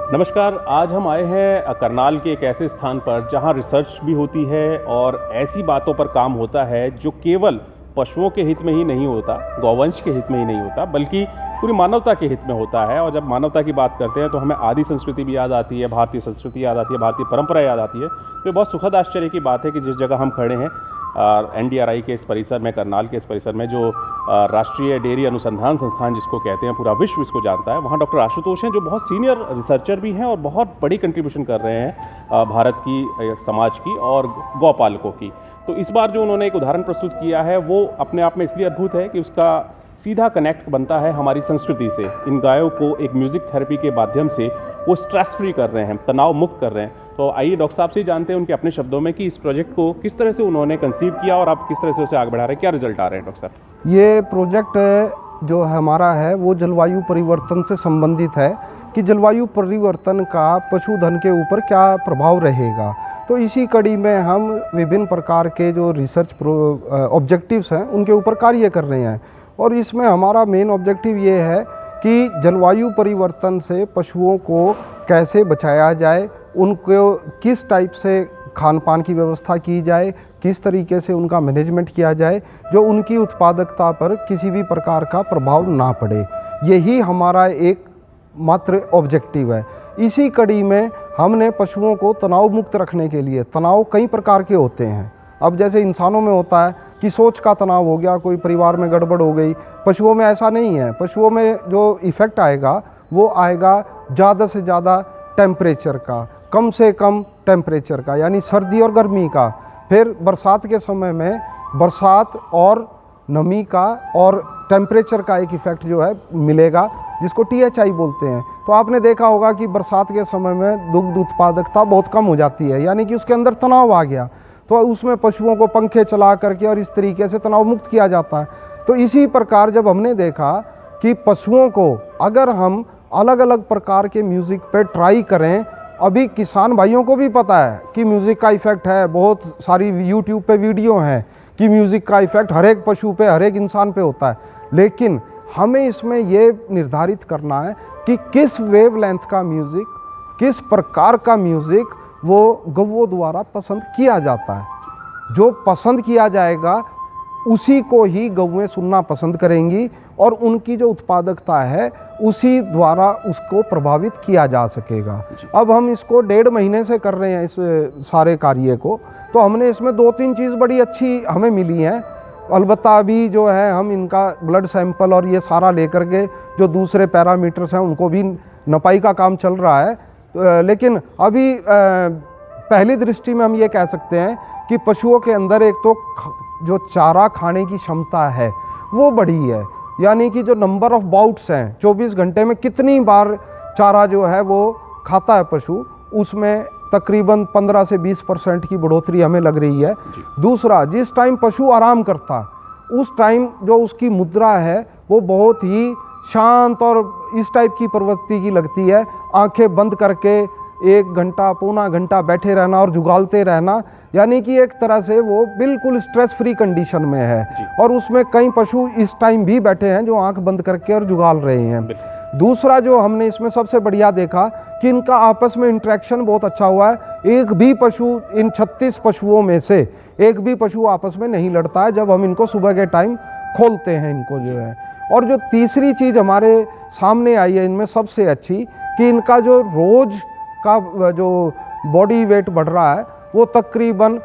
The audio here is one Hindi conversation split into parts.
नमस्कार। आज हम आए हैं करनाल के एक ऐसे स्थान पर जहां रिसर्च भी होती है और ऐसी बातों पर काम होता है जो केवल पशुओं के हित में ही नहीं होता, गौवंश के हित में ही नहीं होता, बल्कि पूरी मानवता के हित में होता है। और जब मानवता की बात करते हैं तो हमें आदि संस्कृति भी याद आती है, भारतीय संस्कृति याद आती है, भारतीय परंपरा याद आती है। तो ये बहुत सुखद आश्चर्य की बात है कि जिस जगह हम खड़े हैं NDRI के इस परिसर में, करनाल के इस परिसर में, जो राष्ट्रीय डेयरी अनुसंधान संस्थान जिसको कहते हैं, पूरा विश्व इसको जानता है, वहाँ डॉक्टर आशुतोष हैं जो बहुत सीनियर रिसर्चर भी हैं और बहुत बड़ी कंट्रीब्यूशन कर रहे हैं भारत की समाज की और गौपालकों की। तो इस बार जो उन्होंने एक उदाहरण प्रस्तुत किया है वो अपने आप में इसलिए अद्भुत है कि उसका सीधा कनेक्ट बनता है हमारी संस्कृति से। इन गायों को एक म्यूज़िक थेरेपी के माध्यम से वो स्ट्रेस फ्री कर रहे हैं, तनाव मुक्त कर रहे हैं। तो आइए डॉक्टर साहब से जानते हैं उनके अपने शब्दों में कि इस प्रोजेक्ट को किस तरह से उन्होंने कंसीव किया और आप किस तरह से उसे आगे बढ़ा रहे हैं, क्या रिजल्ट आ रहे हैं डॉक्टर साहब? ये प्रोजेक्ट जो हमारा है वो जलवायु परिवर्तन से संबंधित है कि जलवायु परिवर्तन का पशुधन के ऊपर क्या प्रभाव रहेगा। तो इसी कड़ी में हम विभिन्न प्रकार के जो रिसर्च ऑब्जेक्टिव्स हैं उनके ऊपर कार्य कर रहे हैं। और इसमें हमारा मेन ऑब्जेक्टिव ये है कि जलवायु परिवर्तन से पशुओं को कैसे बचाया जाए, उनको किस टाइप से खान पान की व्यवस्था की जाए, किस तरीके से उनका मैनेजमेंट किया जाए जो उनकी उत्पादकता पर किसी भी प्रकार का प्रभाव ना पड़े। यही हमारा एक मात्र ऑब्जेक्टिव है। इसी कड़ी में हमने पशुओं को तनाव मुक्त रखने के लिए, तनाव कई प्रकार के होते हैं। अब जैसे इंसानों में होता है कि सोच का तनाव हो गया, कोई परिवार में गड़बड़ हो गई, पशुओं में ऐसा नहीं है। पशुओं में जो इफ़ेक्ट आएगा वो आएगा ज़्यादा से ज़्यादा टेम्परेचर का, कम से कम टेम्परेचर का, यानी सर्दी और गर्मी का। फिर बरसात के समय में बरसात और नमी का और टेम्परेचर का एक इफ़ेक्ट जो है मिलेगा, जिसको THI बोलते हैं। तो आपने देखा होगा कि बरसात के समय में दुग्ध उत्पादकता बहुत कम हो जाती है, यानी कि उसके अंदर तनाव आ गया। तो उसमें पशुओं को पंखे चला करके और इस तरीके से तनाव मुक्त किया जाता है। तो इसी प्रकार जब हमने देखा कि पशुओं को अगर हम अलग अलग प्रकार के म्यूज़िक पे ट्राई करें, अभी किसान भाइयों को भी पता है कि म्यूज़िक का इफ़ेक्ट है, बहुत सारी YouTube पे वीडियो हैं कि म्यूज़िक का इफ़ेक्ट हर एक पशु पे, हर एक इंसान पे होता है। लेकिन हमें इसमें ये निर्धारित करना है कि किस वेवलेंथ का म्यूज़िक, किस प्रकार का म्यूज़िक वो गौओं द्वारा पसंद किया जाता है। जो पसंद किया जाएगा उसी को ही गौएं सुनना पसंद करेंगी और उनकी जो उत्पादकता है उसी द्वारा उसको प्रभावित किया जा सकेगा। अब हम इसको 1.5 महीने से कर रहे हैं इस सारे कार्य को। तो हमने इसमें 2-3 चीज़ बड़ी अच्छी हमें मिली हैं। अलबत्ता अभी जो है हम इनका ब्लड सैंपल और ये सारा लेकर के जो दूसरे पैरामीटर्स हैं उनको भी नपाई का काम चल रहा है। लेकिन अभी पहली दृष्टि में हम ये कह सकते हैं कि पशुओं के अंदर एक तो जो चारा खाने की क्षमता है वो बढ़ी है, यानी कि जो नंबर ऑफ बाउट्स हैं, 24 घंटे में कितनी बार चारा जो है वो खाता है पशु, उसमें तकरीबन 15 से 20% की बढ़ोतरी हमें लग रही है। दूसरा, जिस टाइम पशु आराम करता उस टाइम जो उसकी मुद्रा है वो बहुत ही शांत और इस टाइप की प्रवृत्ति की लगती है। आंखें बंद करके 1 घंटा, पौना घंटा बैठे रहना और जुगालते रहना, यानी कि एक तरह से वो बिल्कुल स्ट्रेस फ्री कंडीशन में है। और उसमें कई पशु इस टाइम भी बैठे हैं जो आंख बंद करके और जुगाल रहे हैं। दूसरा जो हमने इसमें सबसे बढ़िया देखा कि इनका आपस में इंटरेक्शन बहुत अच्छा हुआ है। एक भी पशु, इन 36 पशुओं में से एक भी पशु आपस में नहीं लड़ता है जब हम इनको सुबह के टाइम खोलते हैं इनको जो है। और जो तीसरी चीज़ हमारे सामने आई है इनमें सबसे अच्छी, कि इनका जो रोज़ का जो बॉडी वेट बढ़ रहा है वो तकरीबन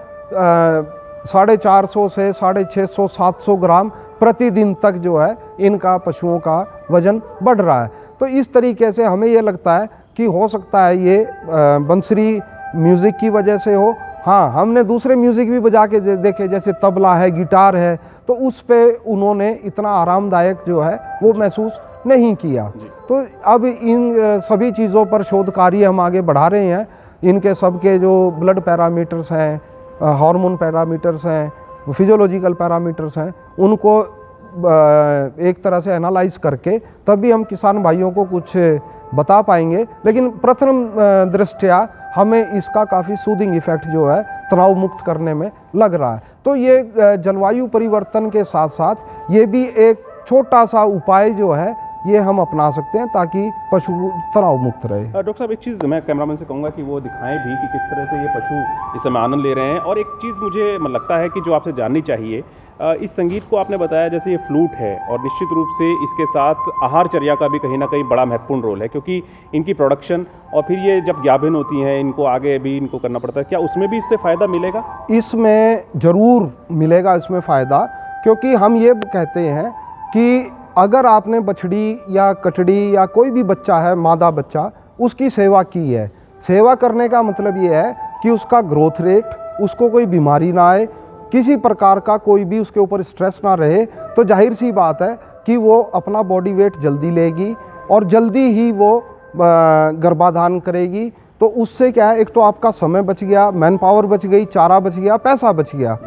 450 से 650, 700 ग्राम प्रतिदिन तक जो है इनका पशुओं का वज़न बढ़ रहा है। तो इस तरीके से हमें ये लगता है कि हो सकता है ये बंसरी म्यूज़िक की वजह से हो। हाँ, हमने दूसरे म्यूज़िक भी बजा के देखे, जैसे तबला है, गिटार है, तो उस पे उन्होंने इतना आरामदायक जो है वो महसूस नहीं किया। तो अब इन सभी चीज़ों पर शोध कार्य हम आगे बढ़ा रहे हैं। इनके सबके जो ब्लड पैरामीटर्स हैं, हार्मोन पैरामीटर्स हैं, फिजियोलॉजिकल पैरामीटर्स हैं, उनको एक तरह से एनालाइज करके तभी हम किसान भाइयों को कुछ बता पाएंगे। लेकिन प्रथम दृष्टया हमें इसका काफ़ी सूदिंग इफ़ेक्ट जो है तनाव मुक्त करने में लग रहा है। तो ये जलवायु परिवर्तन के साथ साथ ये भी एक छोटा सा उपाय जो है ये हम अपना सकते हैं ताकि पशु तनाव मुक्त रहे। डॉक्टर साहब, एक चीज़ मैं कैमरामैन से कहूँगा कि वो दिखाएं भी कि किस तरह से ये पशु इस समय आनंद ले रहे हैं। और एक चीज़ मुझे लगता है कि जो आपसे जाननी चाहिए, इस संगीत को आपने बताया जैसे ये फ्लूट है, और निश्चित रूप से इसके साथ आहारचर्या का भी कहीं ना कहीं बड़ा महत्वपूर्ण रोल है, क्योंकि इनकी प्रोडक्शन और फिर ये जब गाभिन होती हैं इनको आगे भी इनको करना पड़ता है। क्या उसमें भी इससे फ़ायदा मिलेगा? इसमें ज़रूर मिलेगा, इसमें फ़ायदा, क्योंकि हम ये कहते हैं कि अगर आपने बछड़ी या कटड़ी या कोई भी बच्चा है, मादा बच्चा, उसकी सेवा की है, सेवा करने का मतलब ये है कि उसका ग्रोथ रेट, उसको कोई बीमारी ना आए, किसी प्रकार का कोई भी उसके ऊपर स्ट्रेस ना रहे, तो जाहिर सी बात है कि वो अपना बॉडी वेट जल्दी लेगी और जल्दी ही वो गर्भाधान करेगी। तो उससे क्या है, एक तो आपका समय बच गया, मैन पावर बच गई, चारा बच गया, पैसा बच गया,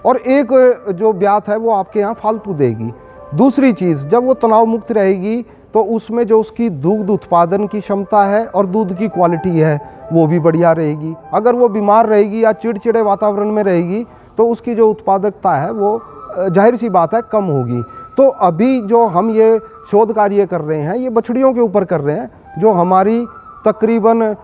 और एक जो ब्यात है वो आपके यहाँ फालतू देगी। दूसरी चीज़, जब वो तनाव मुक्त रहेगी तो उसमें जो उसकी दुग्ध उत्पादन की क्षमता है और दूध की क्वालिटी है वो भी बढ़िया रहेगी। अगर वो बीमार रहेगी या चिड़चिड़े वातावरण में रहेगी तो उसकी जो उत्पादकता है वो जाहिर सी बात है कम होगी। तो अभी जो हम ये शोध कार्य कर रहे हैं ये बछड़ियों के ऊपर कर रहे हैं, जो हमारी तकरीबन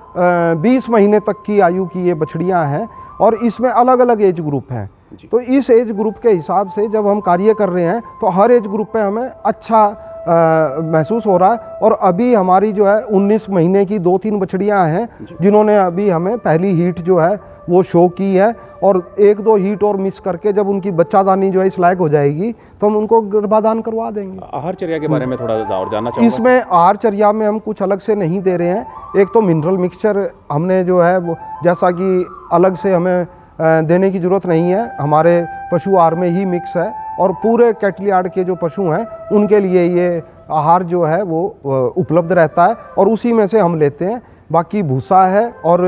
20 महीने तक की आयु की ये बछड़ियाँ हैं, और इसमें अलग अलग एज ग्रुप हैं। तो इस एज ग्रुप के हिसाब से जब हम कार्य कर रहे हैं तो हर एज ग्रुप पे हमें अच्छा महसूस हो रहा है। और अभी हमारी जो है 19 महीने की 2-3 बछड़ियाँ हैं जिन्होंने अभी हमें पहली हीट जो है वो शो की है, और 1-2 हीट और मिस करके जब उनकी बच्चादानी जो है इस लायक हो जाएगी तो हम उनको गर्भाधान करवा देंगे। आहारचर्या के बारे में थोड़ा और जानना चाहूँगा। इसमें आहारचर्या में हम कुछ अलग से नहीं दे रहे हैं। एक तो मिनरल मिक्सचर हमने जो है वो जैसा कि अलग से हमें देने की ज़रूरत नहीं है, हमारे पशु आहार में ही मिक्स है, और पूरे कैटल यार्ड के जो पशु हैं उनके लिए ये आहार जो है वो उपलब्ध रहता है और उसी में से हम लेते हैं। बाकी भूसा है और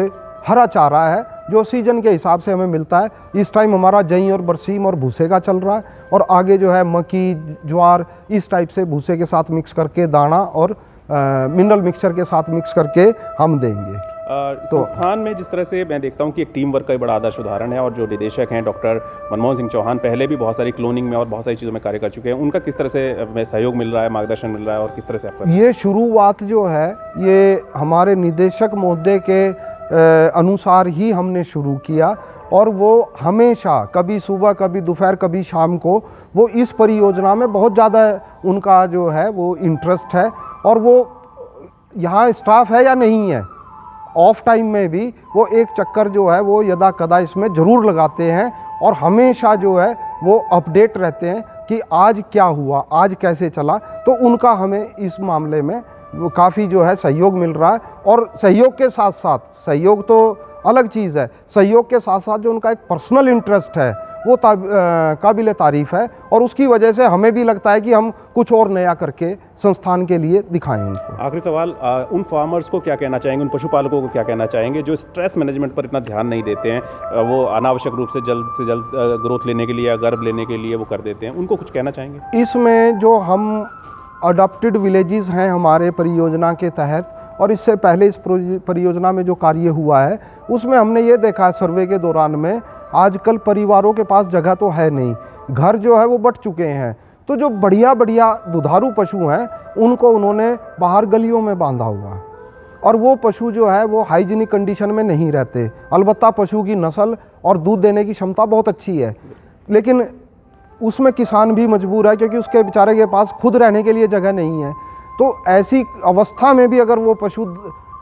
हरा चारा है जो सीजन के हिसाब से हमें मिलता है। इस टाइम हमारा जई और बरसीम और भूसे का चल रहा है, और आगे जो है मक्की, ज्वार, इस टाइप से भूसे के साथ मिक्स करके दाना और मिनरल मिक्सचर के साथ मिक्स करके हम देंगे। तो संस्थान में जिस तरह से मैं देखता हूँ कि एक टीम वर्क का एक बड़ा आदर्श उदाहरण है, और जो निदेशक हैं डॉक्टर मनमोहन सिंह चौहान पहले भी बहुत सारी क्लोनिंग में और बहुत सारी चीज़ों में कार्य कर चुके हैं, उनका किस तरह से हमें सहयोग मिल रहा है, मार्गदर्शन मिल रहा है, और किस तरह से आपका ये शुरुआत जो है ये हमारे निदेशक महोदय के अनुसार ही हमने शुरू किया, और वो हमेशा कभी सुबह कभी दोपहर कभी शाम को वो इस परियोजना में बहुत ज़्यादा उनका जो है वो इंटरेस्ट है। और वो यहाँ स्टाफ है या नहीं है, ऑफ टाइम में भी वो एक चक्कर जो है वो यदा कदा इसमें ज़रूर लगाते हैं, और हमेशा जो है वो अपडेट रहते हैं कि आज क्या हुआ, आज कैसे चला। तो उनका हमें इस मामले में वो काफ़ी जो है सहयोग मिल रहा है। और सहयोग के साथ साथ, सहयोग तो अलग चीज़ है, सहयोग के साथ साथ जो उनका एक पर्सनल इंटरेस्ट है वो काबिल तारीफ़ है, और उसकी वजह से हमें भी लगता है कि हम कुछ और नया करके संस्थान के लिए दिखाएं उनको। आखिरी सवाल, उन फार्मर्स को क्या कहना चाहेंगे, उन पशुपालकों को क्या कहना चाहेंगे जो स्ट्रेस मैनेजमेंट पर इतना ध्यान नहीं देते हैं, वो अनावश्यक रूप से जल्द ग्रोथ लेने के लिए या गर्भ लेने के लिए वो कर देते हैं, उनको कुछ कहना चाहेंगे? इसमें जो हम अडॉप्टेड विलेजेस हैं हमारे परियोजना के तहत, और इससे पहले इस परियोजना में जो कार्य हुआ है उसमें हमने ये देखा है सर्वे के दौरान में, आजकल परिवारों के पास जगह तो है नहीं, घर जो है वो बट चुके हैं। तो जो बढ़िया बढ़िया दुधारू पशु हैं उनको उन्होंने बाहर गलियों में बांधा हुआ है, और वो पशु जो है वो हाइजीनिक कंडीशन में नहीं रहते। अलबत्ता पशु की नस्ल और दूध देने की क्षमता बहुत अच्छी है, लेकिन उसमें किसान भी मजबूर है क्योंकि उसके बेचारे के पास खुद रहने के लिए जगह नहीं है। तो ऐसी अवस्था में भी अगर वो पशु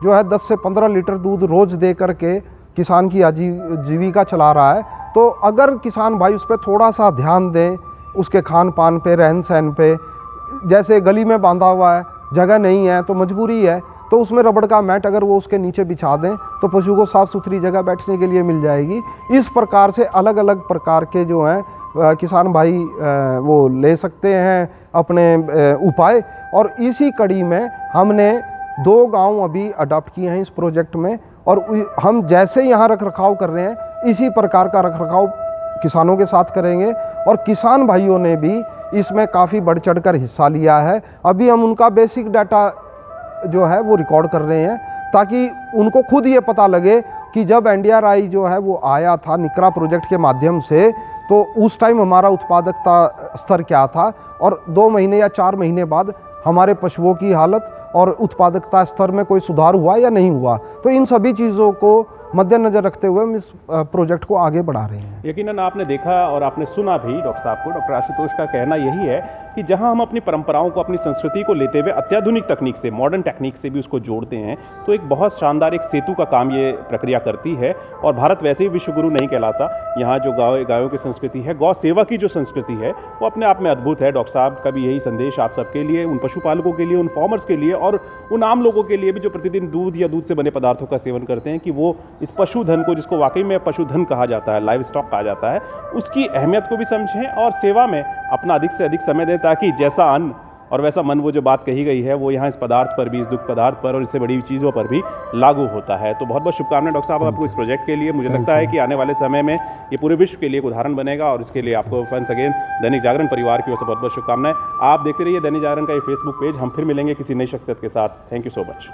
जो है 10 से 15 लीटर दूध रोज़ दे करके किसान की आजीविका चला रहा है, तो अगर किसान भाई उस पर थोड़ा सा ध्यान दें, उसके खान पान पे, रहन सहन पे, जैसे गली में बांधा हुआ है, जगह नहीं है तो मजबूरी है, तो उसमें रबड़ का मैट अगर वो उसके नीचे बिछा दें तो पशु को साफ़ सुथरी जगह बैठने के लिए मिल जाएगी। इस प्रकार से अलग अलग प्रकार के जो हैं किसान भाई वो ले सकते हैं अपने उपाय। और इसी कड़ी में हमने 2 गांव अभी अडॉप्ट किए हैं इस प्रोजेक्ट में, और हम जैसे यहाँ रख रखाव कर रहे हैं इसी प्रकार का रख रखाव किसानों के साथ करेंगे, और किसान भाइयों ने भी इसमें काफ़ी बढ़ चढ़ कर हिस्सा लिया है। अभी हम उनका बेसिक डाटा जो है वो रिकॉर्ड कर रहे हैं ताकि उनको खुद ये पता लगे कि जब NDRI जो है वो आया था निकरा प्रोजेक्ट के माध्यम से, तो उस टाइम हमारा उत्पादकता स्तर क्या था, और 2 महीने या 4 महीने बाद हमारे पशुओं की हालत और उत्पादकता स्तर में कोई सुधार हुआ या नहीं हुआ। तो इन सभी चीज़ों को मद्देनज़र रखते हुए हम इस प्रोजेक्ट को आगे बढ़ा रहे हैं। यकीनन आपने देखा और आपने सुना भी डॉक्टर साहब को, डॉक्टर आशुतोष का कहना यही है कि जहां हम अपनी परंपराओं को, अपनी संस्कृति को लेते हुए अत्याधुनिक तकनीक से, मॉडर्न टेक्निक से भी उसको जोड़ते हैं, तो एक बहुत शानदार एक सेतु का काम ये प्रक्रिया करती है। और भारत वैसे ही विश्व गुरु नहीं कहलाता। यहाँ जो गायों की संस्कृति है, गौ सेवा की जो संस्कृति है, वो अपने आप में अद्भुत है। डॉक्टर साहब का भी यही संदेश आप सबके लिए, उन पशुपालकों के लिए, उन फार्मर्स के लिए और उन आम लोगों के लिए भी जो प्रतिदिन दूध या दूध से बने पदार्थों का सेवन करते हैं, कि वो इस पशुधन को, जिसको वाकई में पशुधन कहा जाता है, लाइव स्टॉक कहा जाता है, उसकी अहमियत को भी समझें और सेवा में अपना अधिक से अधिक समय दें, ताकि जैसा अन्न और वैसा मन, वो जो बात कही गई है, वो यहाँ इस पदार्थ पर भी, इस दुग्ध पदार्थ पर और इससे बड़ी चीज़ों पर भी लागू होता है। तो बहुत बहुत शुभकामनाएं डॉक्टर साहब आपको इस प्रोजेक्ट के लिए। मुझे लगता है कि आने वाले समय में ये पूरे विश्व के लिए एक उदाहरण बनेगा और इसके लिए आपको वंस अगेन दैनिक जागरण परिवार की ओर से बहुत बहुत शुभकामनाएं। आप देखते रहिए दैनिक जागरण का ये फेसबुक पेज। हम फिर मिलेंगे किसी नई शख्सियत के साथ। Thank you so much.